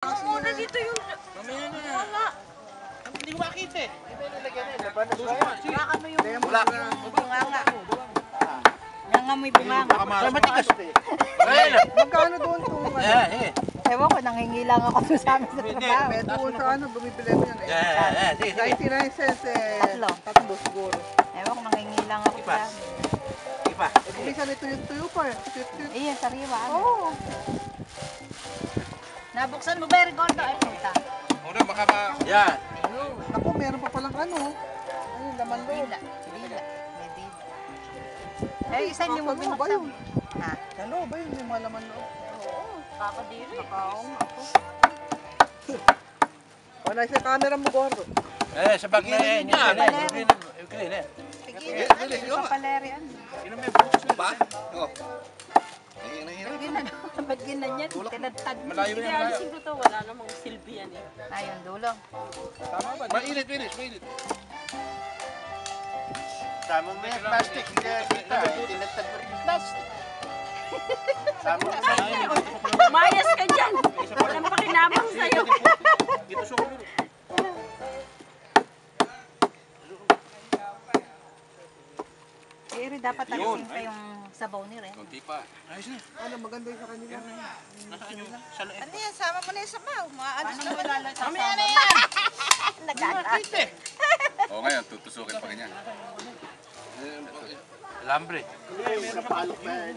Muna dito yung... Mamaya na. Wala. Hindi ko makita eh. Baka mo yung... Wala. Bunganga. Nga may bunganga. Ay, matigas. Magkano doon itong ano? Ewan ko, nanghingi lang ako sa amin sa trabaho. May doon sa ano, bumibili mo yan eh. Sige, 99 cents eh. Tatlo. Siguro. Ewan ko, nanghingi lang ako sa amin. Ipa. Eh, minsan ito yung tuyo pa eh. Tuyot-tuyot. Iyan, sariwa. Oo. Nabuksan mo ba, Ricardo? Ay, punta. Una, baka ma... Yan. Ayun. Ako, meron pa palang ano. Ayun, laman loob. Dila. Dila. May dila. Eh, isa hindi mo Ano ba binuksan. yun? Ha? Sa loob ba yun? Yung mga laman loob. Kakadiri. Nakaong ako. Wala sa camera mo, Gordo. Sa bag na eh. Clean eh. Sige, papalerian. Sino may bukas na ba? Ba't gina? Ba't ganyan? Tinadtad mo. Malayo na yan. Siguro to, wala namang silbi yan eh. Ayun, dulo. Tama ba? Mainit. Tama mo yung plastic, hindi kita. Tinatad mo yung plastic. Tama mo Mayas ka dyan! Walang pakinabang sa'yo. Dito sa ulo. Eh, dapat alisin pa yung sabaw ni Ren. Kunti pa. Ayos na. Ano, maganda yung sa kanila. Nasaan yung salo eh? Ano yan? Sama mo na yung sabaw. Maalis na wala lang. Mamaya na yan! Nagkakalit. O ngayon, tutusukin pa ganyan. Lambre. Palok pa yan.